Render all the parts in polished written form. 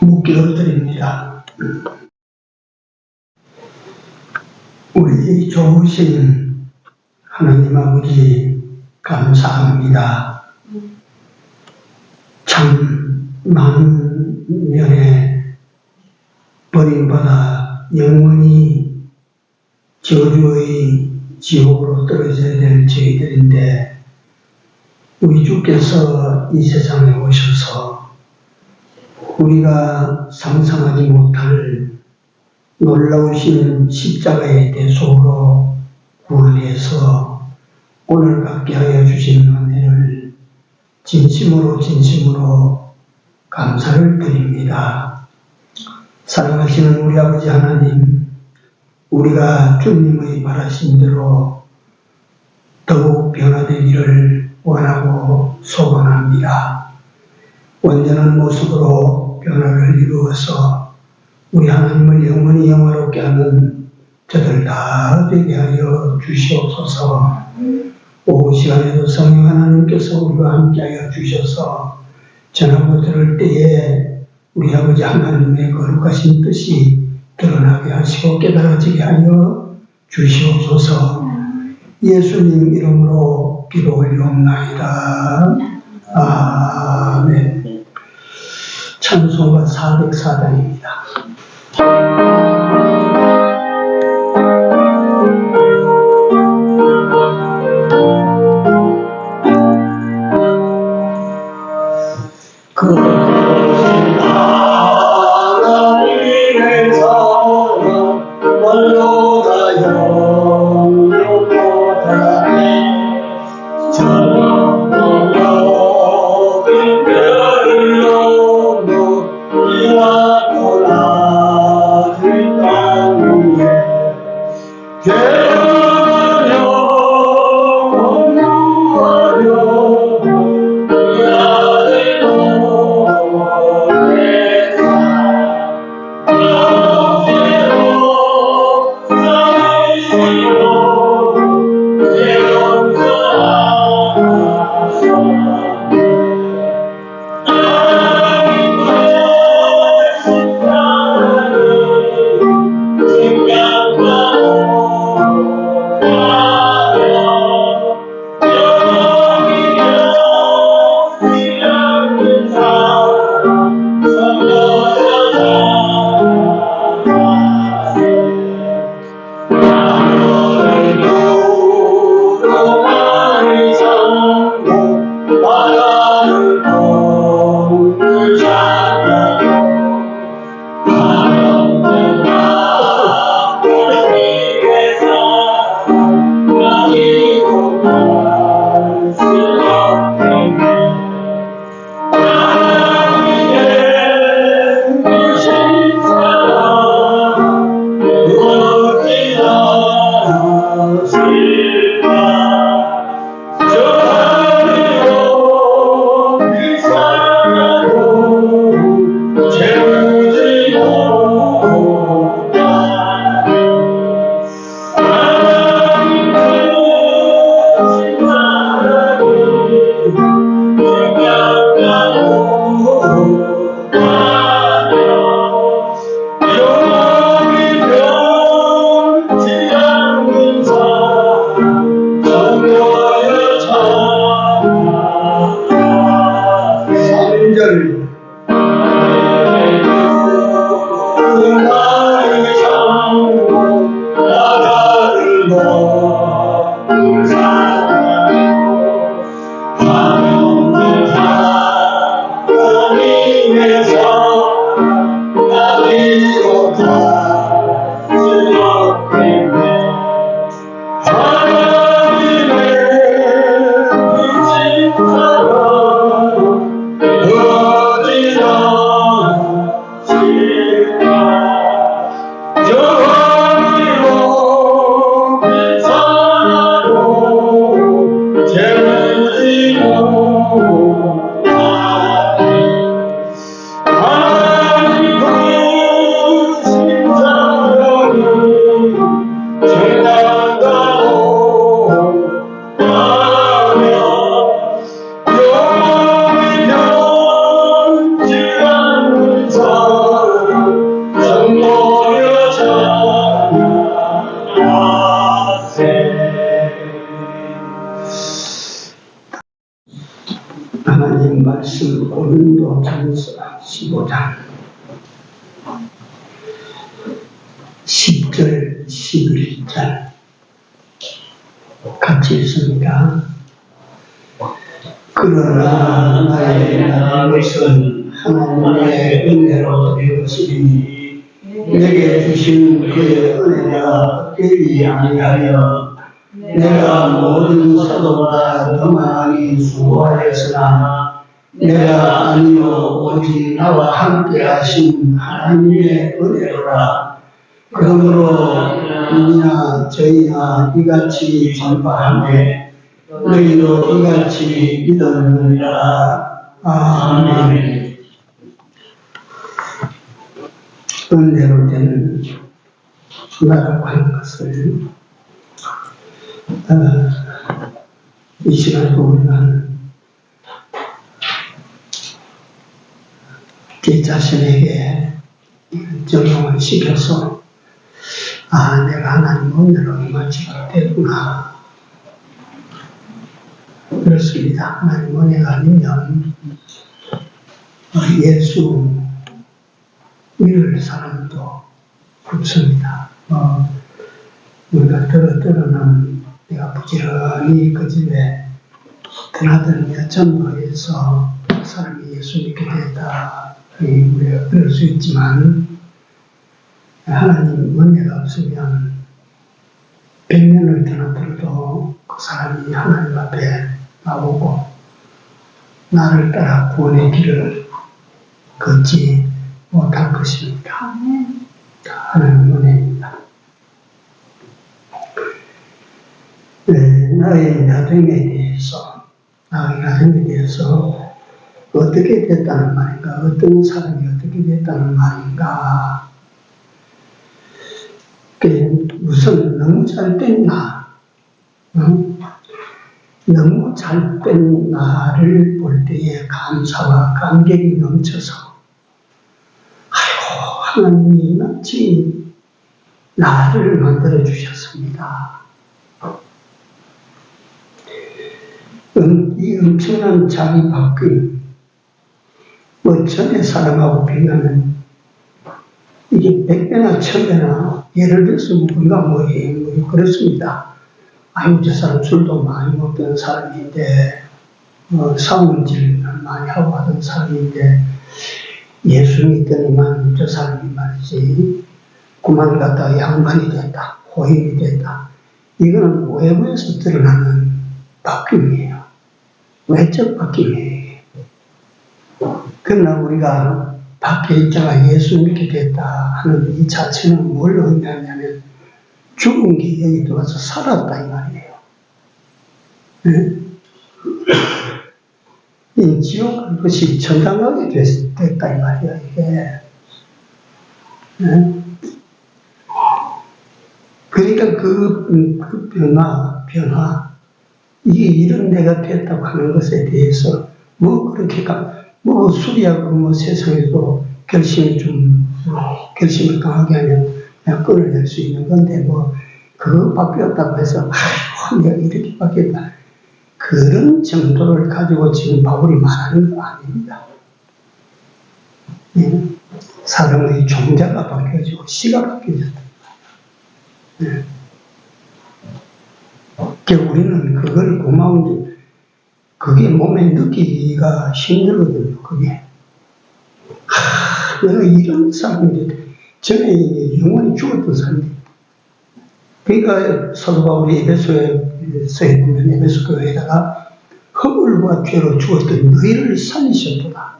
묵기로 드립니다. 우리 좋으신 하나님 아버지 감사합니다. 참 많은 면에 버림받아 영원히 저주의 지옥으로 떨어져야 될 저희들인데 우리 주께서 이 세상에 오셔서 우리가 상상하지 못할 놀라우신 십자가의 대속으로 구원해서 오늘 갖게 하여 주신 은혜를 진심으로 감사를 드립니다. 사랑하시는 우리 아버지 하나님, 우리가 주님의 바라신 대로 더욱 변화되기를 원하고 소원합니다. 온전한 모습으로 변화를 이루어서 우리 하나님을 영원히 영화롭게 하는 저들 다 되게 하여 주시옵소서. 오후 시간에도 성령 하나님께서 우리와 함께하여 주셔서 전하고 들을 때에 우리 아버지 하나님의 거룩하신 뜻이 드러나게 하시고 깨달아지게 하여 주시옵소서. 예수님 이름으로 기도 올리옵나이다. 아멘. 찬송가 404단입니다. 하나님 말씀 고린도전서 15장 10절 11절 같이 읽습니다. 그러나 나의 나은 것은 하나님의 은혜로 되었으니 내게 주신 그의 은혜가 헛되지 아니하여 내가 모든 사도보다 더 많이 수고하였으나 내가 아니요 오직 나와 함께 하신 하나님의 은혜로라. 그러므로 이나 저희나 이같이 전파하며 너희도 이같이 믿었느니라. 아멘. 은혜로 된 나라고 하는 것을 이 시간에 우리는 제 자신에게 적용을 시켜서 내가 하나님 은혜로 임하지가 되구나. 그렇습니다. 하나님 은혜가 아니면 예수 믿을 사람도 없습니다. 우리가 들어는 내가 부지런히 그 집에 드나드는 몇 전도에서 그 사람이 예수 믿게 됐다. 우리가 그럴 수 있지만 하나님 은혜가 없으면 100년을 드나들어도 그 사람이 하나님 앞에 나오고 나를 따라 구원의 길을 걷지 못할 것입니다. 하나님 은혜입니다. 나의 나됨에 대해서 어떻게 됐다는 말인가, 어떤 사람이 어떻게 됐다는 말인가. 우선 너무 잘된 나, 너무 잘된 나를 볼 때에 감사와 감격이 넘쳐서 하나님이 마치 나를 만들어 주셨습니다. 이 엄청난 자기 바뀜, 전에 사람하고 비교하면 이게 100배나 1000배나, 예를 들어서 우리가 그렇습니다. 저 사람 술도 많이 먹던 사람인데, 싸움질을 많이 하고 하던 사람인데, 예수 믿더니만 저 사람이 말이지, 그만 갔다가 양반이 됐다, 호인이 됐다. 이거는 외부에서 드러나는 바뀜이에요. 외적 바뀜이에요. 그러나 우리가 밖에 있다가 예수 믿게 됐다 하는 이 자체는 뭘 의미하냐면 죽은 게 여기 들어와서 살았다 이 말이에요. 이 지옥 것이 천당 가게 됐다 이 말이에요. 이게. 그러니까 그 변화 이게 이런 내가 됐다고 하는 것에 대해서 그렇게 수리하고 세상에도 결심을 강하게 하면 끊어낼 수 있는 건데 그거 바뀌었다고 해서 내가 이렇게 바뀌었다 그런 정도를 가지고 지금 바울이 말하는 거 아닙니다. 사람의 종자가 바뀌어지고 시가 바뀌어졌다. 우리는 그걸 고마운지 그게 몸에 느끼기가 힘들거든요. 그게 내가 이런 사람인데 전에 영원히 죽었던 사람들. 그러니까 사도 바울이 에베소에 보면 에베소 교회에다가 허물과 죄로 죽었던 너희를 살리셨도다.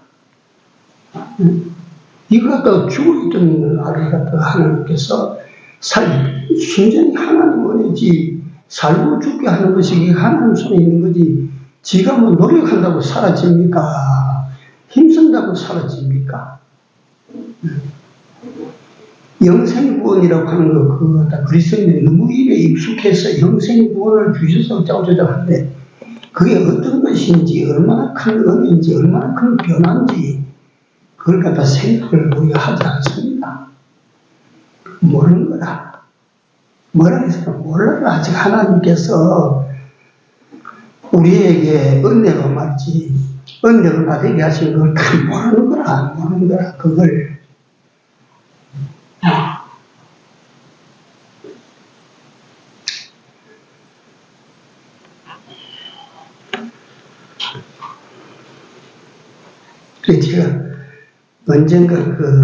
이거 갖다가 죽어있던 아들 갖다가 하나님께서 순전히 하나님 은혜지 살고 죽게 하는 것이 하나님 손에 있는 거지 지가 노력한다고 사라집니까? 힘쓴다고 사라집니까? 영생 구원이라고 하는 거, 그거 다 그리스도인들이 너무 입에 익숙해서 영생 구원을 주셔서 어쩌고저쩌고 그게 어떤 것인지, 얼마나 큰 은혜인지, 얼마나 큰 변화인지, 그걸 갖다 생각을 우리가 하지 않습니다. 모르는 거라. 뭐라 해서 몰라요. 아직 하나님께서 우리에게 은혜로 말이지, 은혜를 받게 하신 그걸 다 모르는 거라, 그걸. 그래서 제가 언젠가 그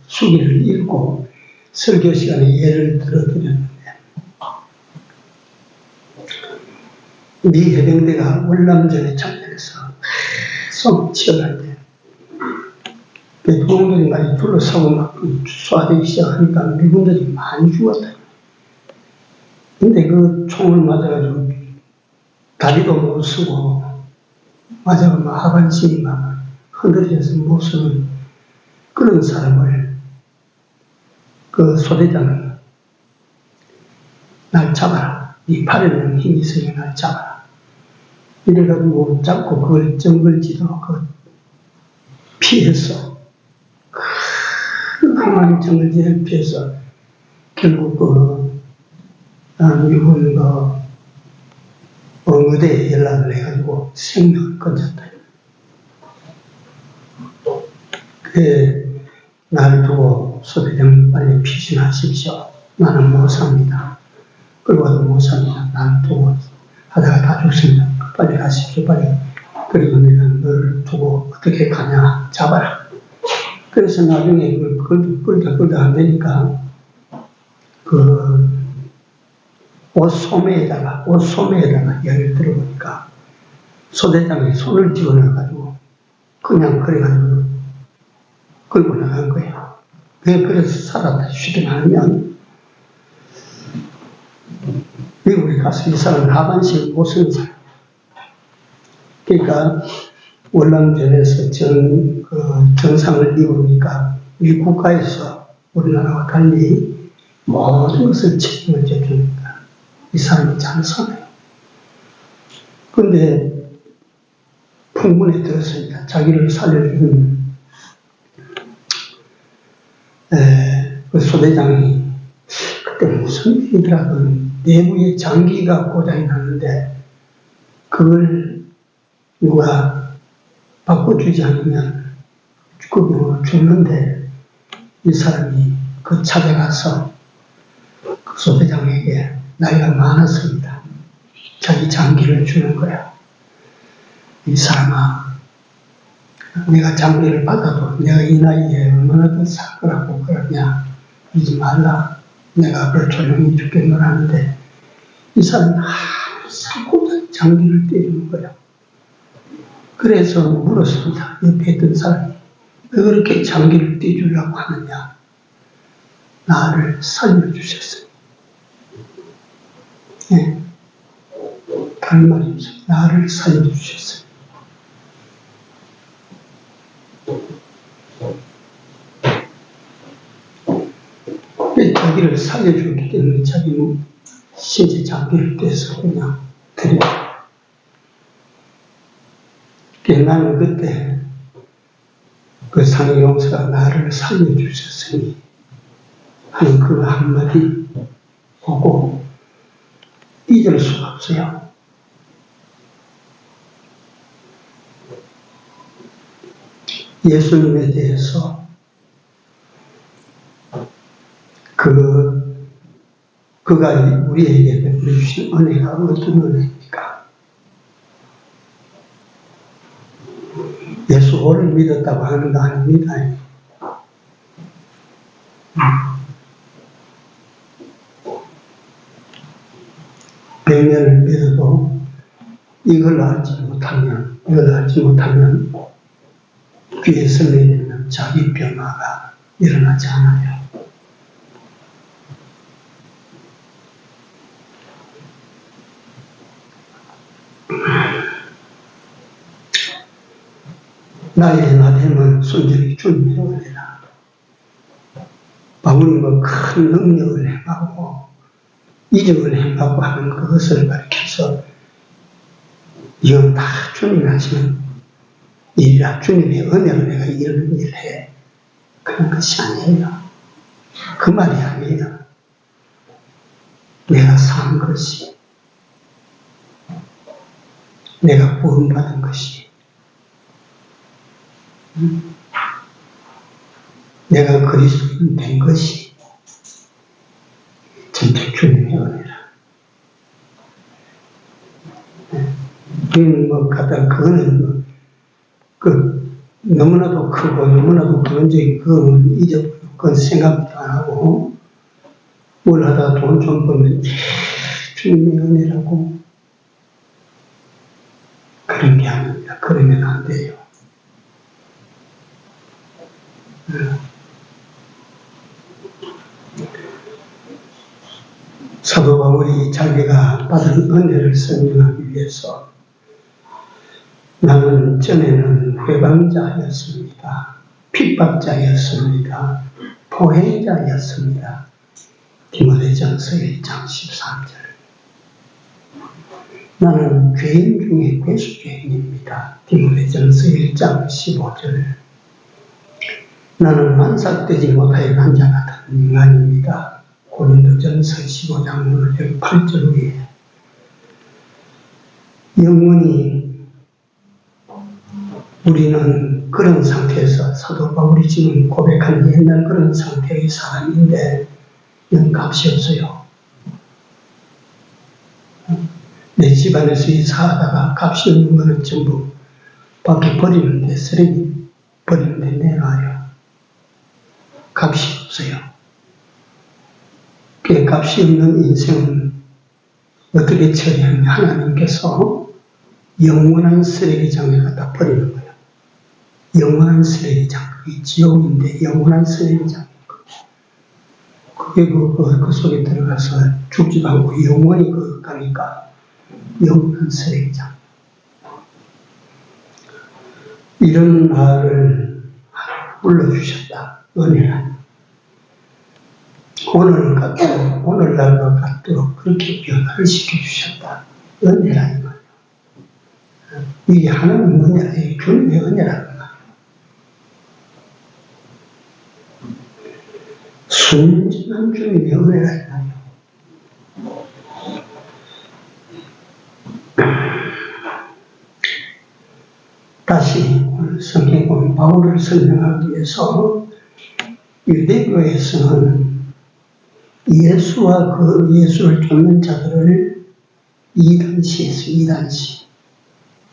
수기를 읽고 설교 시간에 예를 들어드렸는데, 미 해병대가 월남전에 참전해서 계속 치열할 때, 독일들이 많이 둘러싸고 막 쏴대기 시작하니까 미군들이 많이 죽었다. 근데 그 총을 맞아가지고 다리도 못 쓰고, 맞아가 막 하반신이 막 흔들려서 못 쓰는 그런 사람을 그 소대장이 날 잡아라. 이 팔에는 힘이 있으니 날 잡아라. 이래가지고 잡고 그걸 정글지도 피해서 그만 정글지를 피해서 결국 미군 의대에 연락을 해가지고 생명을 건졌다. 그래, 날 두고 소대장님 빨리 피신하십시오. 나는 못 삽니다. 그러고도 못 삽니다. 날 두고 하다가 다 죽습니다. 빨리 가십시오, 빨리. 그리고 내가 너를 두고 어떻게 가냐, 잡아라. 그래서 나중에 그걸 끌다 안 되니까 옷소매에다가 이야기를 들어보니까 소대장이 손을 집어넣어가지고 그냥 그래가지고 끌고 나간 거예요. 왜 그래서 살았다 쉽게 말하면, 미국에 가서 이 사람은 하반신을 못 쓰는 사람. 그러니까 월남전에서 정상을 입으니까 미 국가에서 우리나라와 달리 모든 것을 책임을 져주니까 이 사람이 잘 살아요. 그런데 풍문에 들었으니까 자기를 살려주는 그 소대장이 그때 무슨 일이더라, 내부에 장기가 고장이 났는데 그걸 누가 바꿔주지 않으면 죽는데, 이 사람이 찾아가서 그 소대장에게 나이가 많았습니다. 자기 장기를 주는 거야. 이 사람아, 내가 장기를 받아도 내가 이 나이에 얼마나 더 살 거라고 그러냐. 이지 말라. 내가 그걸 조용히 죽겠노라는데, 이 사람이 항상 장기를 떼주는 거야. 그래서 물었습니다. 옆에 있던 사람이, 왜 그렇게 장기를 떼주려고 하느냐. 나를 살려주셨어요. 네. 다른 말이 없어요. 나를 살려주셨어요. 자기를 살려주기 때문에 자기는 신체 장기를 떼서 그냥 드립니다. 나는 그때 그 상해용사가 나를 살려주셨으니 하는 그 한마디 보고 잊을 수가 없어요. 예수님에 대해서 그가 우리에게 베풀어 주신 은혜가 어떤 은혜입니까? 예수를 믿었다고 하는 거 아닙니다. 백년을 믿어도 이걸 알지 못하면 귀에 설레야 되면 자기 변화가 일어나지 않아요. 나의 나됨은 순전히 주님의 은혜라. 바울이 큰 능력을 행하고 이적을 행하고 하는 그것을 가리켜서 이건 다 주님이 하시는 일이라, 주님의 은혜로 내가 이런 일을 해. 그런 것이 아니에요. 그 말이 아니에요. 내가 산 것이, 내가 구원받은 것이 내가 그리스도인 된 것이 전체 주님의 은혜라. 그거는 너무나도 크고 너무나도 근원적인 그건 잊어버리고 그건 생각도 안 하고 뭘 하다가 돈 좀 벌면 주님의 은혜라고 그런 게 아닙니다. 그러면 안 돼요. 사도 바울이 자기가 받은 은혜를 설명하기 위해서 나는 전에는 회방자였습니다. 핍박자였습니다. 포행자였습니다. 디모데전서 1장 13절. 나는 죄인 중에 괴수죄인입니다. 디모데전서 1장 15절. 나는 만삭되지 못하여 난자 같은 인간입니다. 고린도전서 15장 8절 위에. 영원히 우리는 그런 상태에서 사도 바울이 지금 고백한 옛날 그런 상태의 사람인데 영 값이 없어요. 내 집안에서 이사하다가 값이 없는 거는 전부 밖에 버리는데 쓰레기 버리는데 내놔요. 값이 없어요. 그 값이 없는 인생은 어떻게 처리하느냐. 하나님께서 영원한 쓰레기장에 갖다 버리는 거예요. 영원한 쓰레기장. 그게 지옥인데 영원한 쓰레기장. 그게 그 속에 들어가서 죽지도 않고 영원히 가니까 영원한 쓰레기장. 이런 나를 불러주셨다. 은혜라. 오늘날과 같도록 그렇게 변화를 시켜주셨다. 은혜라 이 말이에요. 이게 하나님 은혜라, 주님의 은혜라는 말이에요. 순전한 주님의 은혜라 이 말이에요. 다시 성경 보면 바울을 설명하기 위해서 유대교에서는 예수와 그 예수를 쫓는 자들을 이단시했어요. 이단시.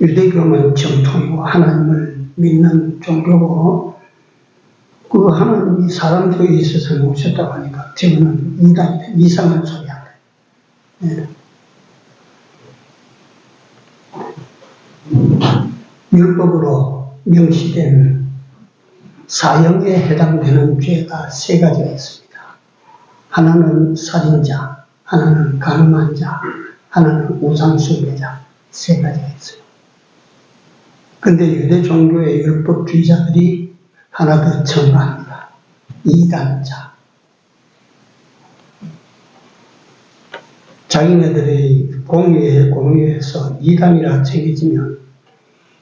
유대교는 정통이고 하나님을 믿는 종교고 그 하나님이 사람 속에 있어서 오셨다고 하니까 저는 이단이다. 이상한 소리 한다. 네. 율법으로 명시된 사형에 해당되는 죄가 세 가지가 있습니다. 하나는 살인자, 하나는 간음한 자, 하나는 우상숭배자, 세 가지가 있어요. 근데 유대 종교의 율법주의자들이 하나 더 첨가합니다. 이단자. 자기네들의 공유에서 이단이라 정해지면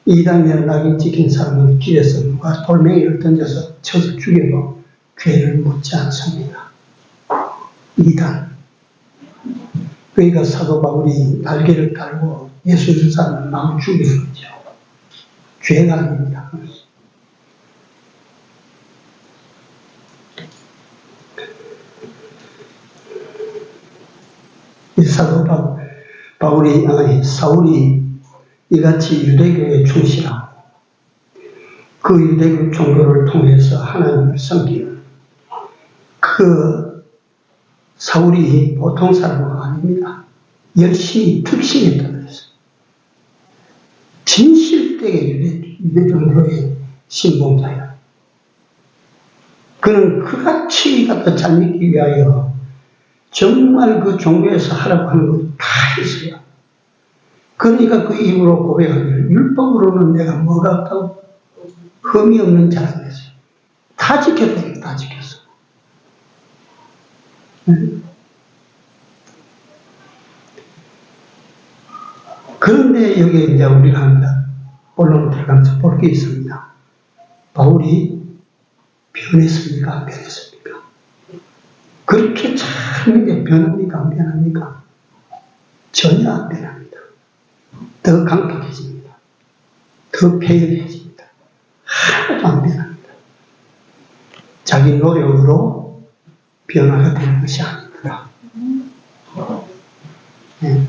이단이라 낙인 찍힌 사람은 길에서 누가 돌멩이를 던져서 쳐서 죽여도 죄를 묻지 않습니다. 이단. 그러니까 사도 바울이 날개를 달고 예수의 사람을 막 죽이는 거죠. 죄가 아닙니다. 사도 사울이 이같이 유대교에 충실하고 그 유대교 종교를 통해서 하나님을 섬기는 그 사울이 보통 사람은 아닙니다. 열심히 특심했다 그랬어요. 진실되게 유대 종교의 신봉자야. 그는 그같이 갖다 잘 믿기 위하여 정말 그 종교에서 하라고 하는 걸 다 했어요. 그러니까 그 입으로 고백하기를 율법으로는 내가 뭐가 없다고 흠이 없는 자라고 했어요. 다 지켰다. 다 지켰어. 그런데 여기에 이제 우리가 합니다. 본론으로 들어가면서 볼 게 있습니다. 바울이 변했습니까? 안 변했습니까? 그렇게 참는데 변합니까? 안 변합니까? 전혀 안 변합니다. 더 강력해집니다. 더 폐열해집니다. 하나도 안 변합니다. 자기 노력으로 변화가 되는 것이 아닙니다. 네.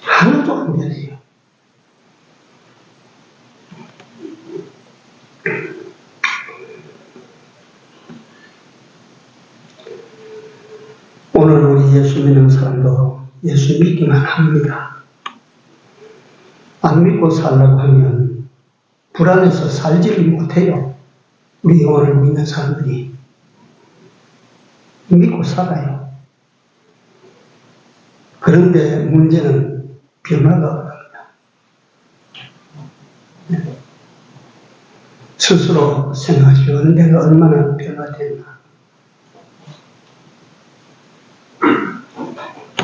하나도 안 변해요. 오늘 우리 예수 믿는 사람도 예수 믿기만 합니다. 안 믿고 살라고 하면 불안해서 살지를 못해요. 우리 영혼을 믿는 사람들이 믿고 살아요. 그런데 문제는 변화가 없습니다. 스스로 생각하시오. 내가 얼마나 변화됐나.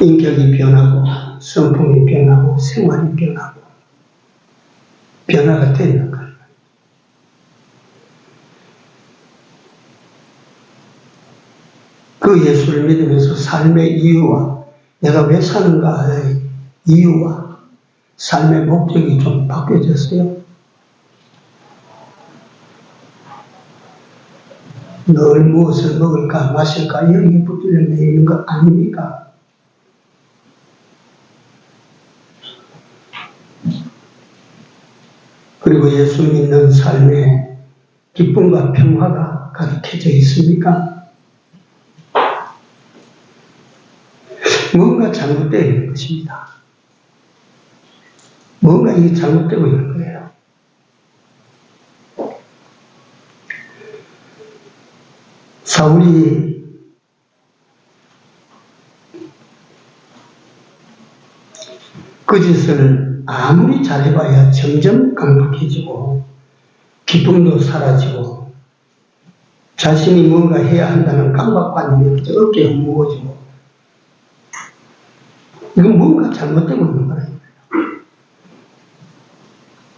인격이 변하고 성품이 변하고 생활이 변하고 변화가 되는 거예요. 그 예수를 믿으면서 삶의 이유와 내가 왜 사는가의 이유와 삶의 목적이 좀 바뀌어졌어요. 늘 무엇을 먹을까 마실까 여기에 붙들려 있는 거 아닙니까? 그리고 예수 믿는 삶에 기쁨과 평화가 가득해져 있습니까? 뭔가 잘못되어 있는 것입니다. 뭔가 이게 잘못되고 있는 거예요. 사울이 그 짓을 아무리 잘해봐야 점점 강박해지고 기쁨도 사라지고 자신이 뭔가 해야 한다는 강박관념이 어깨에 무거워지고 이건 뭔가 잘못되고 있는 거라니까요.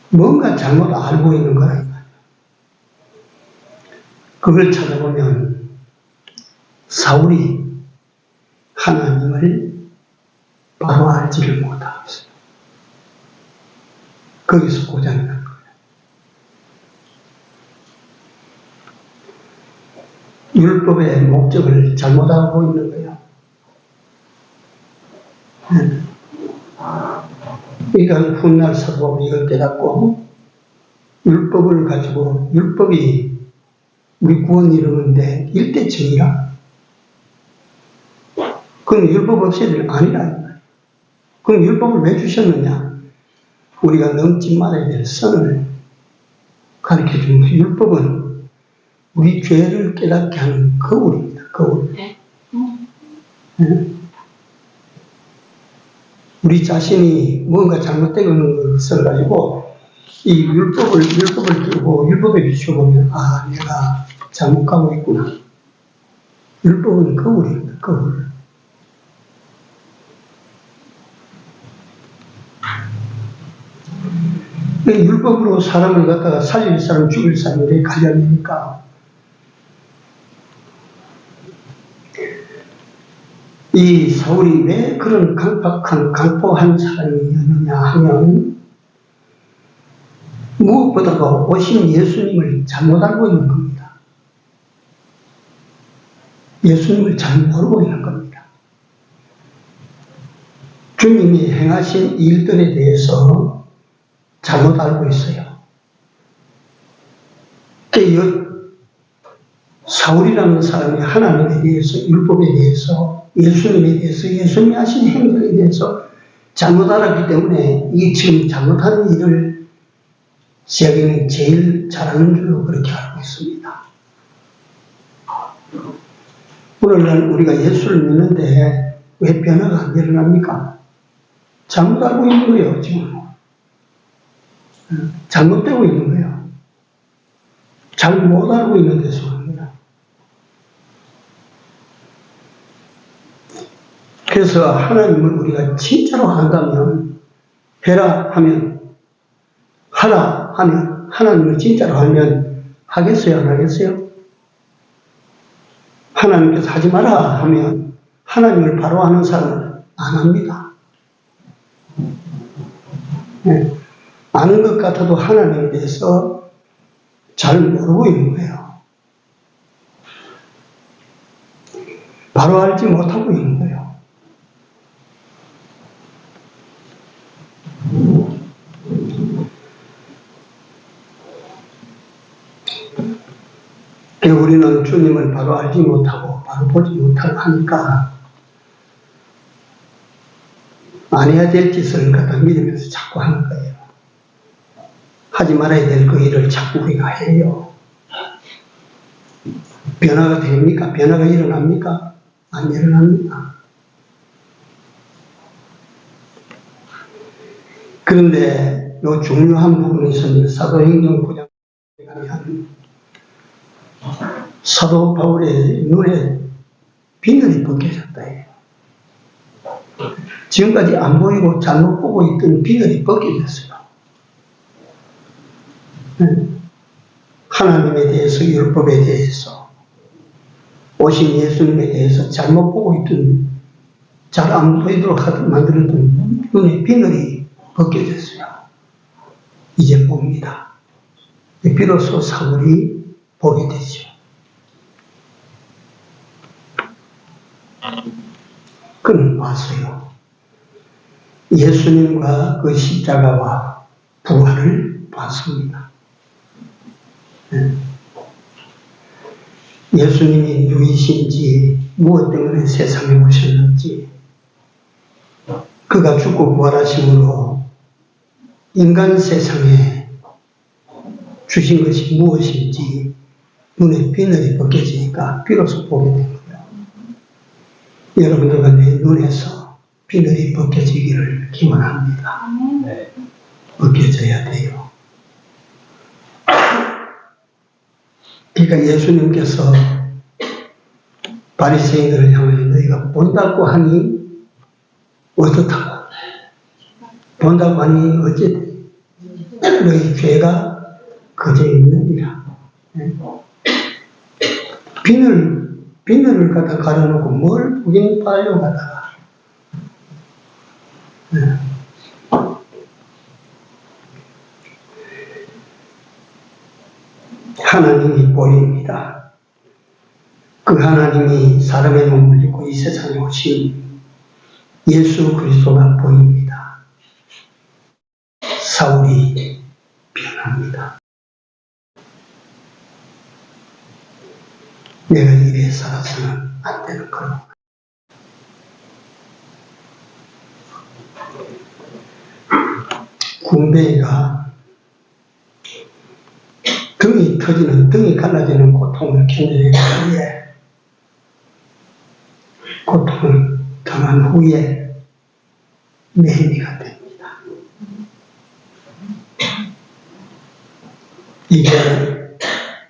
뭔가 잘못 알고 있는 거라니까요. 그걸 찾아보면 사울이 하나님을 바로 알지를 못하고 있어요. 거기서 고장이 난 거예요. 율법의 목적을 잘못하고 있는 거예요. 그러니까 훗날 사도가 이걸 깨닫고 율법을 가지고 율법이 우리 구원 이루는데 일대증이라 그럼 율법 없애야 될 아니라 그럼 율법을 왜 주셨느냐? 우리가 넘지 말아야 될 선을 가르쳐 주는 거예요. 율법은 우리 죄를 깨닫게 하는 거울입니다. 거울. 우리 자신이 뭔가 잘못되고 있는 것을 가지고 이 율법을 끼고 율법에 비춰보면 아 내가 잘못 가고 있구나. 율법은 거울입니다. 거울. 율법으로 사람을 갖다가 살릴 사람 죽일 사람들이 관련이니까 이 사울이 왜 그런 강포한 사람이었느냐 하면 무엇보다도 오신 예수님을 잘못 알고 있는 겁니다. 예수님을 잘 모르고 있는 겁니다. 주님이 행하신 일들에 대해서 잘못 알고 있어요. 사울이라는 사람이 하나님에 대해서, 율법에 대해서, 예수님에 대해서, 예수님이 하신 행동에 대해서 잘못 알았기 때문에 이 지금 잘못하는 일을 자기는 제일 잘하는 줄로 그렇게 알고 있습니다. 오늘날 우리가 예수를 믿는데 왜 변화가 안 일어납니까? 잘못 알고 있는 거예요, 지금. 잘못되고 있는 거예요. 잘 못 알고 있는 데서 합니다. 그래서 하나님을 우리가 진짜로 한다면, 해라 하면, 하라 하면, 하나님을 진짜로 하면 하겠어요, 안 하겠어요? 하나님께서 하지 마라 하면 하나님을 바로 하는 사람은 안 합니다. 네. 아는 것 같아도 하나님에 대해서 잘 모르고 있는 거예요. 바로 알지 못하고 있는 거예요. 우리는 주님을 바로 알지 못하고 바로 보지 못하고 하니까 안 해야 될 짓을 갖다 믿으면서 자꾸 하는 거예요. 하지 말아야 될 그 일을 자꾸 우리가 해요. 변화가 됩니까? 변화가 일어납니까? 안 일어납니다. 그런데 이 중요한 부분이 있습니다. 사도행전 9장에 가면 사도 바울의 눈에 비늘이 벗겨졌다 해요. 지금까지 안 보이고 잘못 보고 있던 비늘이 벗겨졌어요. 하나님에 대해서, 율법에 대해서, 오신 예수님에 대해서 잘못 보고 있던, 잘 안 보이도록 만들었던 눈에 비늘이 벗겨졌어요. 이제 봅니다. 비로소 사울이 보게 되죠. 그는 봤어요. 예수님과 그 십자가와 부활을 봤습니다. 예수님이 누이신지 무엇 때문에 세상에 오셨는지 그가 죽고 부활하심으로 인간 세상에 주신 것이 무엇인지 눈에 비늘이 벗겨지니까 비로소 보게 된 거예요. 여러분들과 내 눈에서 비늘이 벗겨지기를 기원합니다. 벗겨져야 돼요. 그러니까 예수님께서 바리새인들을 향하여 너희가 본다고 하니 어떻다고? 본다고 하니 어째 너희 죄가 거저 있느니라. 비늘을 갖다 가려놓고 뭘 보긴 빨려 가다가 하나님이 보입니다. 그 하나님이 사람의 몸을 입고 이 세상에 오신 예수 그리스도가 보입니다. 사울이 변합니다. 내가 이래 살아서는 안 되는 거로. 군뱅이가 등이 터지는, 등이 갈라지는 고통을 견뎌내기 위해 고통을 당한 후에 매미가 됩니다. 이게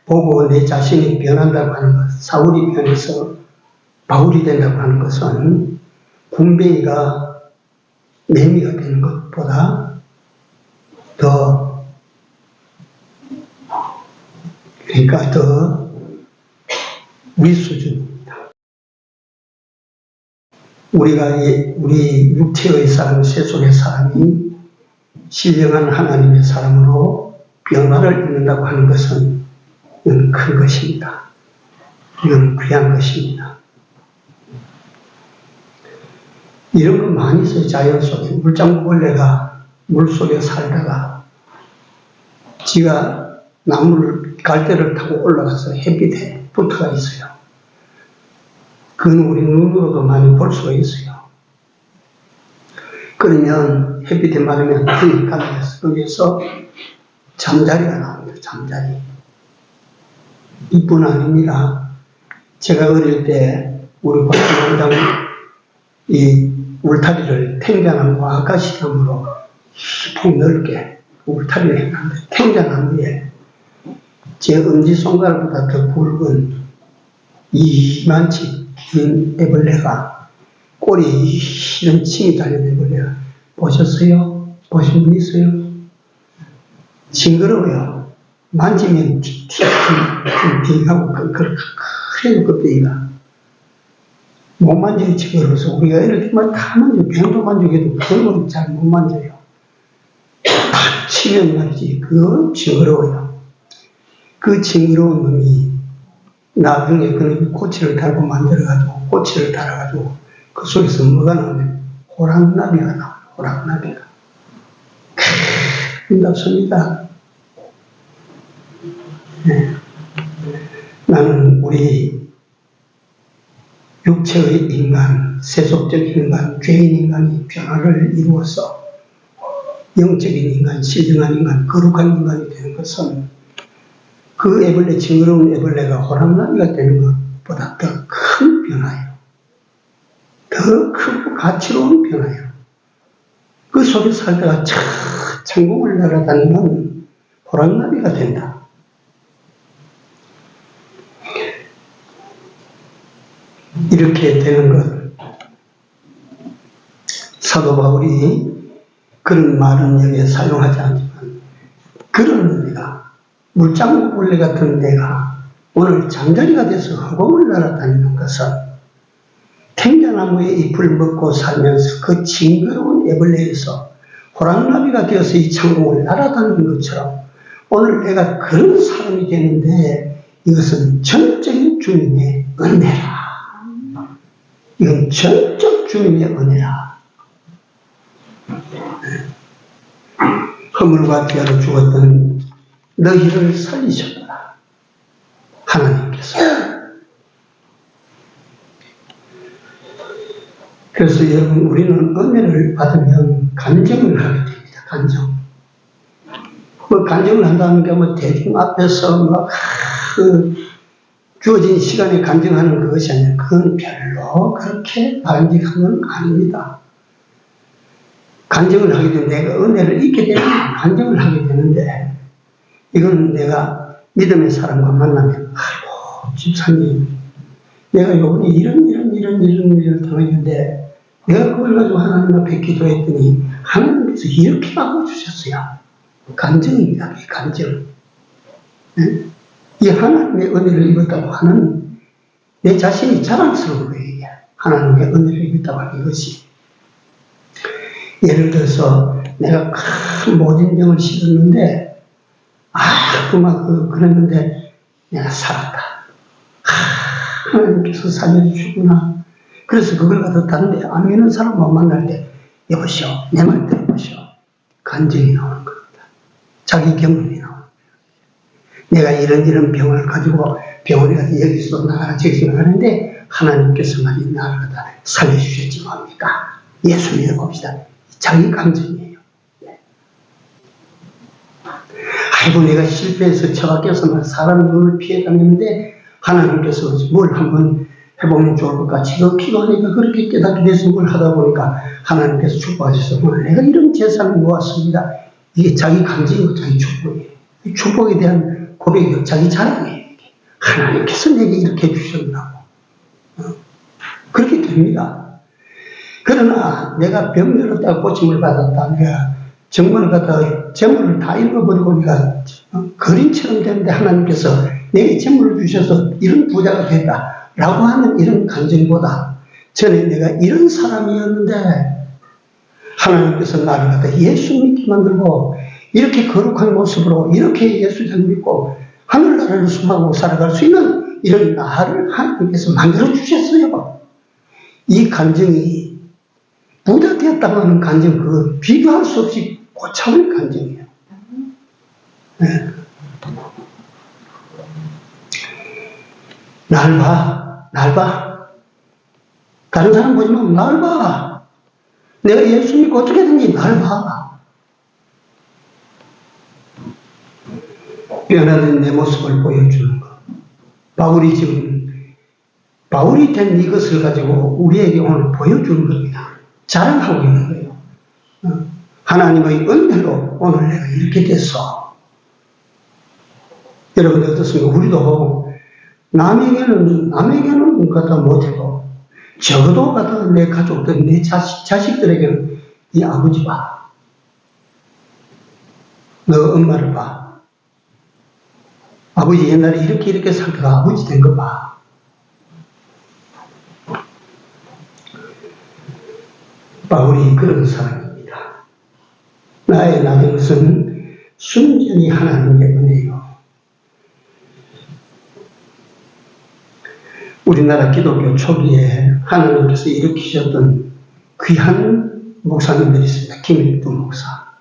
보고 내 자신이 변한다고 하는 것, 사울이 변해서 바울이 된다고 하는 것은 군뱅이가 매미가 되는 것보다 더 그러니까 더 윗수준입니다. 우리 육체의 사람, 세속의 사람이 신령한 하나님의 사람으로 변화를 입는다고 하는 것은 이건 큰 것입니다. 이건 귀한 것입니다. 이런 거 많이 있어요. 자연 속에. 물장구벌레가 물속에 살다가 지가 갈대를 타고 올라가서 햇빛에 붙어가 있어요. 그건 우리 눈으로도 많이 볼 수가 있어요. 그러면 햇빛에 마르면 등이 갈라져서 거기에서 잠자리가 나옵니다. 잠자리. 이뿐 아닙니다. 제가 어릴 때 우리 고향 이 울타리를 탱자나무 아카시나무로 폭 넓게 울타리를 했는데 탱자나무에 제 엄지손가락보다 더 굵은 이만치 긴 애벌레가 꼬리에 이런 층이 달린 애벌레가 보셨어요? 보신 분 있어요? 징그러워요. 만지면 빙하고 큰 껍데기가 못 만져요. 징그러워서 우리가 애를 때만 다 만져요. 뱀도 만지게도 그걸 잘 못 만져요. 다 치면 말이지 그거 징그러워요. 그 징그러운 놈이 나중에 그놈이 꼬치를 달고 만들어가지고 꼬치를 달아가지고 그 속에서 뭐가 나오면 호랑나비가 나와요. 호랑나비가. 아름답습니다. 네. 나는 우리 육체의 인간, 세속적인 인간, 죄인 인간이 변화를 이루어서 영적인 인간, 신령한 인간, 거룩한 인간이 되는 것은 그 애벌레, 징그러운 애벌레가 호랑나비가 되는 것보다 더 큰 변화예요. 더 크고 가치로운 변화예요. 그 속에 살다가 천국을 날아다니는 호랑나비가 된다. 이렇게 되는 것. 사도 바울이 그런 말은 여기에 사용하지 않지만 그런 의미가 물장구벌레 같은 내가 오늘 잠자리가 돼서 허공을 날아다니는 것은 탱자나무의 잎을 먹고 살면서 그 징그러운 애벌레에서 호랑나비가 되어서 이 천국을 날아다니는 것처럼 오늘 내가 그런 사람이 되는데 이것은 전적인 주님의 은혜라. 이건 전적 주님의 은혜라. 허물과 죄로 죽었던 너희를 살리셨구나. 하나님께서. 그래서 여러분, 우리는 은혜를 받으면 간증을 하게 됩니다. 간증. 뭐 간증을 한다는 게 뭐 대중 앞에서 막 주어진 시간에 간증하는 그것이 아니라 그건 별로 그렇게 바람직한 건 아닙니다. 간증을 하게 되면 내가 은혜를 잊게 되면 간증을 하게 되는데 이건 내가 믿음의 사람과 만나면 아이고 집사님 내가 요번에 이런 일을 당했는데 내가 그걸 가지고 하나님 앞에 기도했더니 하나님께서 이렇게 바꿔주셨어요. 간증입니다. 이 간증. 네? 이 하나님의 은혜를 입었다고 하는 내 자신이 자랑스러운 거예요. 이게. 하나님의 은혜를 입었다고 하는 것이. 예를 들어서 내가 큰 모진병을 실었는데 그랬는데 내가 살았다. 하나님께서 살려주시구나. 그래서 그걸 갖다 다른 데 안 믿는 사람만 만날 때 여보시오 내 말 들어보시오. 간증이 나오는 겁니다. 자기 경험이 나오는 거예요. 내가 이런 병을 가지고 병원에 가서 여기서 나가라 저기서 나가는데 하나님께서 말이 나를 갖다 살려주셨지 뭡니까? 예수 믿어봅시다. 자기 감정이에요. 네. 아이고 내가 실패해서 처박혀서 사람 눈을 피해 다녔는데 하나님께서 뭘 한번 해보면 좋을 것 같이 기도하니까 그렇게 깨닫게 돼서 뭘 하다 보니까 하나님께서 축복하셔서 오늘 내가 이런 재산을 모았습니다. 이게 자기 감정이고 자기 축복이에요. 이 축복에 대한 고백이고 자기 자랑이에요. 하나님께서 내게 이렇게 해주셨다고. 그렇게 됩니다. 그러나 내가 병들었다고 고침을 받았다. 내가 정말 갖다 재물을 다 잃어버리고 내가 거린처럼 되는데 하나님께서 내게 재물을 주셔서 이런 부자가 됐다라고 하는 이런 감정보다 전에 내가 이런 사람이었는데 하나님께서 나를 갖다 예수 믿게 만들고 이렇게 거룩한 모습으로 이렇게 예수 잘 믿고 하늘나라를 숨하고 살아갈 수 있는 이런 나를 하나님께서 만들어 주셨어요. 이 감정이 부자 되었다고 하는 감정, 그 비교할 수 없이 고차원의 감정이에요. 네. 날 봐. 다른 사람 보지 말고 날 봐. 내가 예수 믿고 어떻게든지 날 봐. 변화된 내 모습을 보여주는 것. 바울이 된 이것을 가지고 우리에게 오늘 보여주는 겁니다. 자랑하고 있는 거예요. 하나님의 은혜로 오늘 내가 이렇게 됐어. 여러분 어떻습니까? 우리도 남에게는 갖다 못해도 적어도 갖다 내 가족들, 내 자식들에게는 이 아버지 봐. 너 엄마를 봐. 아버지 옛날에 이렇게 살다가 아버지 된 거 봐. 바울이 그런 사람입니다. 나의 나된 것은 순전히 하나님의 은혜요. 우리나라 기독교 초기에 하나님께서 일으키셨던 귀한 목사님들이 있습니다. 김일두 목사,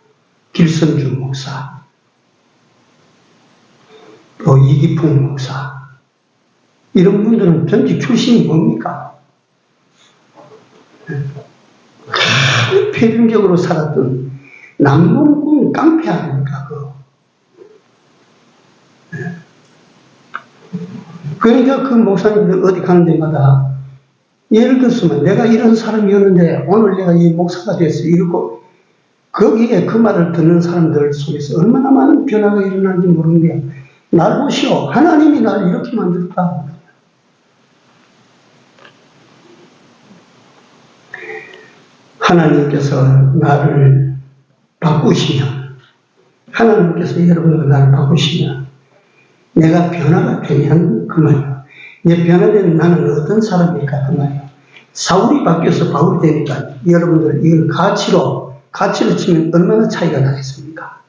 길선주 목사, 또 이기풍 목사. 이런 분들은 전직 출신이 뭡니까? 폐륜적으로 살았던 남농군 깡패 아닙니까? 그러니까 그 목사님들 어디 가는 데마다 예를 들었으면 내가 이런 사람이었는데 오늘 내가 이 목사가 됐어 이러고 거기에 그 말을 듣는 사람들 속에서 얼마나 많은 변화가 일어나는지 모르는데 날 보시오. 하나님이 날 이렇게 만들었다. 하나님께서 나를 바꾸시면, 하나님께서 여러분을 나를 바꾸시면 내가 변화가 되면 그 말이야. 내 변화된 나는 어떤 사람일까 그 말이야. 사울이 바뀌어서 바울이 되니까 여러분들 이걸 가치로 치면 얼마나 차이가 나겠습니까?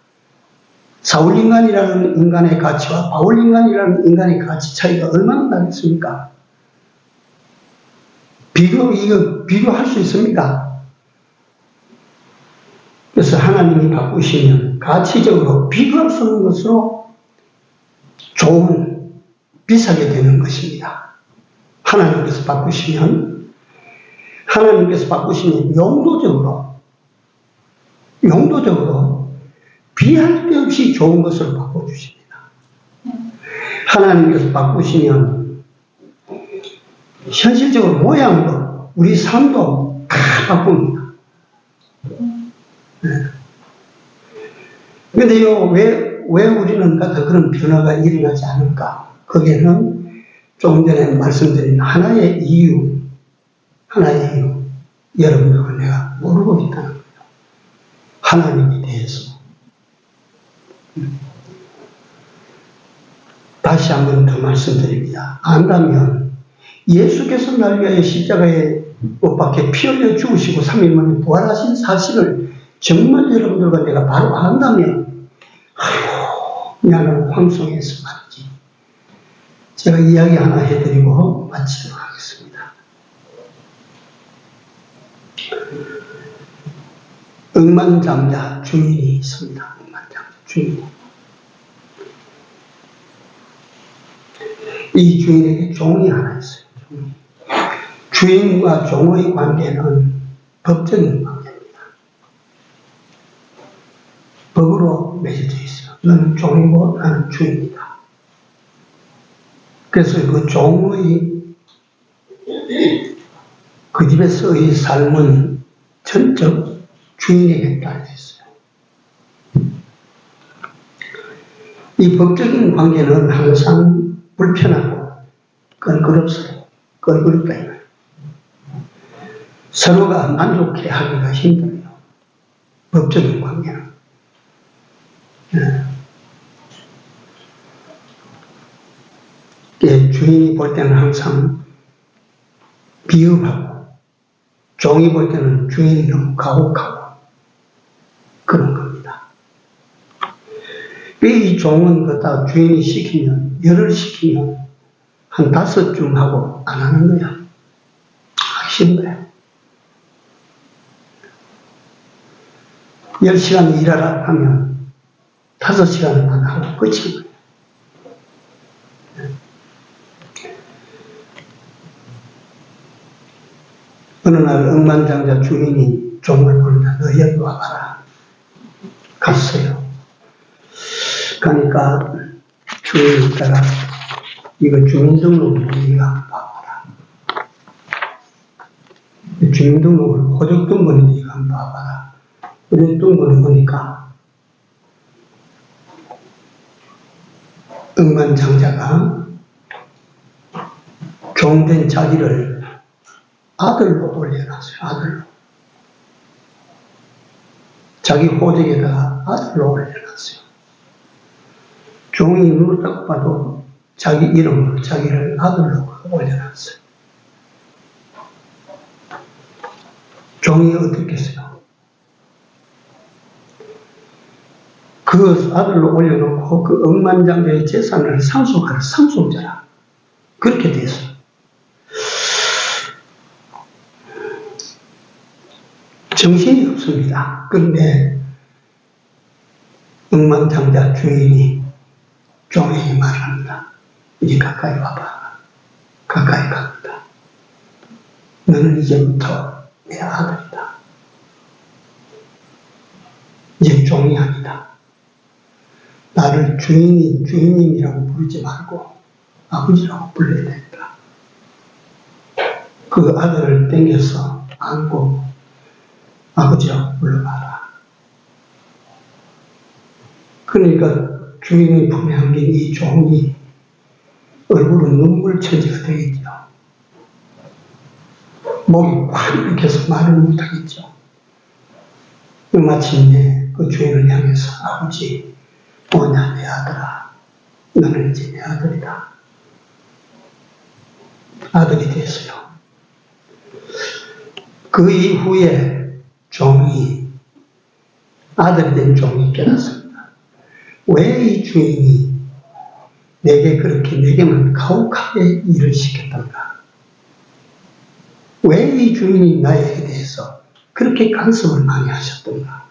사울 인간이라는 인간의 가치와 바울 인간이라는 인간의 가치 차이가 얼마나 나겠습니까? 이거 비교할 수 있습니까? 그래서 하나님이 바꾸시면 가치적으로 비교할 수 없는 것으로 좋은, 비싸게 되는 것입니다. 하나님께서 바꾸시면 용도적으로 비할 데 없이 좋은 것으로 바꿔주십니다. 하나님께서 바꾸시면 현실적으로 모양도 우리 삶도 다 바꿉니다. 그런데요, 왜 우리는 더 그런 변화가 일어나지 않을까? 거기에는 조금 전에 말씀드린 하나의 이유, 여러분들과 내가 모르고 있다는 거예요. 하나님에 대해서. 다시 한 번 더 말씀드립니다. 안다면 예수께서 날 위하여 십자가에 못 박혀 피 흘려 죽으시고 3일 만에 부활하신 사실을 정말 여러분들과 내가 바로 안다면 나는 황송해서 말이지. 제가 이야기 하나 해드리고 마치도록 하겠습니다. 억만장자 주인이 있습니다. 억만장자 주인. 이 주인에게 종이 하나 있어요. 주인과 종의 관계는 법적인 관계입니다. 법으로 맺어져 있어요. 너는 종이고 나는 주인이다. 그래서 그 종의 그 집에서의 삶은 전적 주인에게 달려 있어요. 이 법적인 관계는 항상 불편하고 껄끄럽어요. 껄끄럽다. 서로가 만족해 하기가 힘들어요. 법적인 관계는. 주인이 볼 때는 항상 비읍하고 종이 볼 때는 주인이 너무 가혹하고 그런 겁니다. 이 종은 그다 주인이 시키면 열을 시키면 한 5줌 하고 안 하는 거야. 하기 싫은 거야. 10시간 일하라 하면 5시간만 하고 끝인 거야. 어느 날 억만장자 주인이 종을 부르다 너 여기 와봐라. 갔어요. 가니까 주인이 있다가 이거 주민등록을 네가 봐봐라. 주민등록을 호적등본인데 이거 한번 봐봐라. 호적등본을 보니까 억만장자가 종된 자기를 아들로 올려놨어요. 아들로. 자기 호적에다가 아들로 올려놨어요. 종이 눈을 딱 봐도 자기 이름으로 자기를 아들로 올려놨어요. 종이 어떻겠어요? 그 아들로 올려놓고 그 억만장자의 재산을 상속할 상속자라. 그렇게 됐어요. 정신이 없습니다. 그런데 억만장자 주인이 종에게 말합니다. 이제 가까이 와봐. 가까이 갑니다. 너는 이제부터 내 아들이다. 이제 종이 아니다. 나를 주인님이라고 부르지 말고 아버지라고 불러야 된다. 그 아들을 땡겨서 안고 아버지라고 불러봐라. 그러니까 주인의 품에 안긴 이 종이 얼굴은 눈물천지가 되겠죠. 목이 꽉 막혀서 말을 못하겠죠. 마침내 그 주인을 향해서 아버지, 뭐냐 내 아들아, 너는 이제 내 아들이다. 아들이 됐어요. 그 이후에 종이, 아들이 된 종이 깨닫습니다. 왜 이 주인이 내게만 가혹하게 일을 시켰던가? 왜 이 주인이 나에게 대해서 그렇게 간섭을 많이 하셨던가?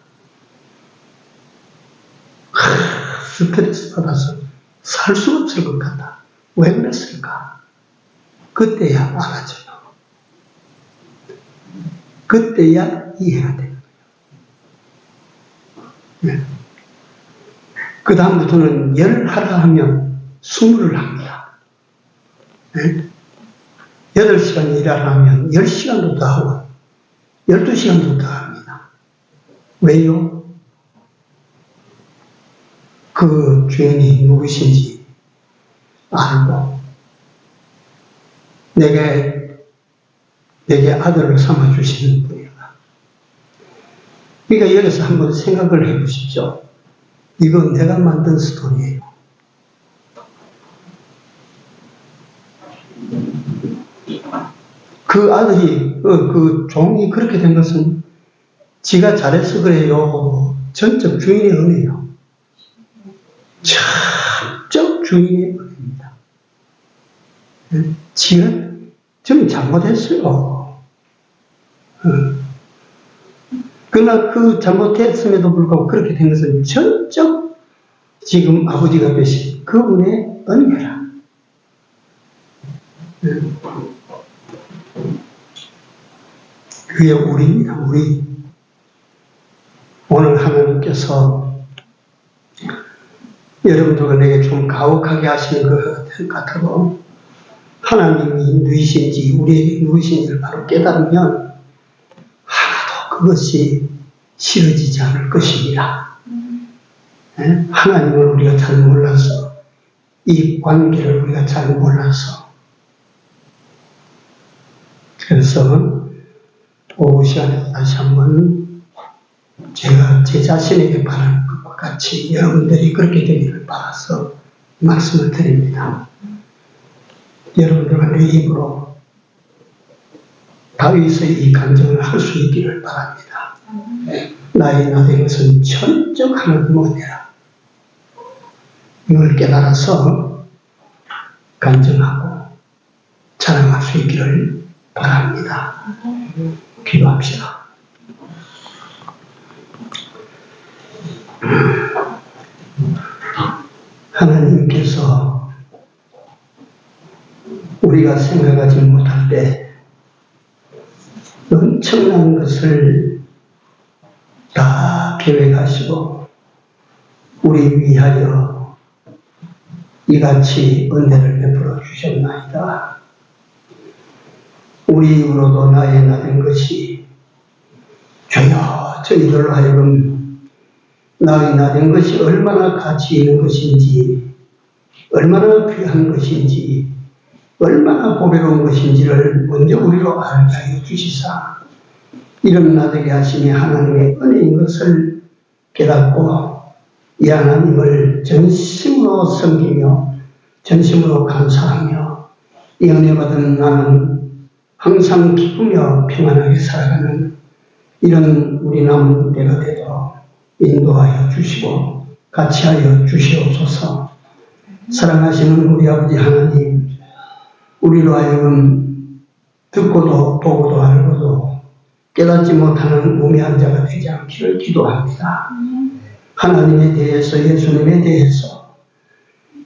스트레스 받아서 살 수 없을 것 같다. 왜 그랬을까? 그때야 알아져요. 그때야 이해가 돼요. 네. 그 다음부터는 10하라 하면 20를 합니다. 네? 8시간 일하라 하면 10시간도 더 하고 12시간도 더 합니다. 왜요? 그 주인이 누구신지 알고 내게 아들을 삼아주시는 분이다. 그러니까 여기서 한번 생각을 해보십시오. 이거 내가 만든 스토리예요. 그 아들이, 그 종이 그렇게 된 것은 지가 잘해서 그래요. 전적 주인의 은혜요. 전적 주인의 은혜입니다. 지가 좀 잘못했어요. 그러나 그 잘못했음에도 불구하고 그렇게 된 것은 전적 지금 아버지가 계신 그분의 은혜라. 그게 우리입니다. 우리. 오늘 하나님께서 여러분들과 내게 좀 가혹하게 하시는 것 같아도 하나님이 누구신지 우리에게 누구신지를 바로 깨달으면 하나도 그것이 싫어지지 않을 것입니다. 하나님을 우리가 잘 몰라서 이 관계를 우리가 잘 몰라서 그래서 오후 시간에 다시 한번 제가 제 자신에게 바라는 것과 같이 여러분들이 그렇게 되기를 바라서 말씀을 드립니다. 여러분들과 내 입으로 다윗의 이 간증을 할 수 있기를 바랍니다. 나의 나된 것은 천적 하나님 은혜라. 이걸 깨달아서 간증하고 자랑할 수 있기를 바랍니다. 기도합시다. 하나님께서 우리가 생각하지 못할 때 엄청난 것을 다 계획하시고 우리 위하여 이같이 은혜를 베풀어 주셨나이다. 우리 입으로도 나의 나된 것이 주여 저희들 하여금 나의 나된 것이 얼마나 가치 있는 것인지 얼마나 귀한 것인지 얼마나 보배로운 것인지를 먼저 우리로 알게 하여 주시사 이런 나되게 하심이 하나님의 은혜인 것을 깨닫고 이 하나님을 전심으로 섬기며 전심으로 감사하며 이 은혜 받은 나는 항상 기쁘며 평안하게 살아가는 이런 우리 남은 때가 되도록 인도하여 주시고 같이 하여 주시옵소서. 사랑하시는 우리 아버지 하나님, 우리로 하여금 듣고도 보고도 알고도 깨닫지 못하는 우매한 자가 되지 않기를 기도합니다. 하나님에 대해서, 예수님에 대해서,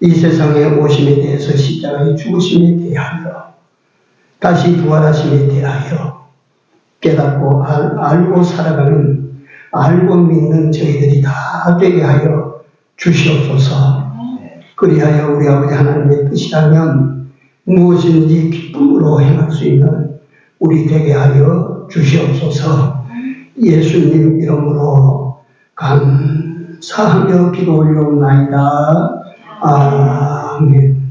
이 세상에 오심에 대해서, 십자가의 죽으심에 대하여, 다시 부활하심에 대하여 깨닫고 알고 살아가는, 알고 믿는 저희들이 다 되게 하여 주시옵소서. 그리하여 우리 아버지 하나님의 뜻이라면 무엇인지 기쁨으로 행할 수 있는 우리 되게 하여 주시옵소서. 예수님 이름으로 감사하며 기도 올려옵나이다. 아멘.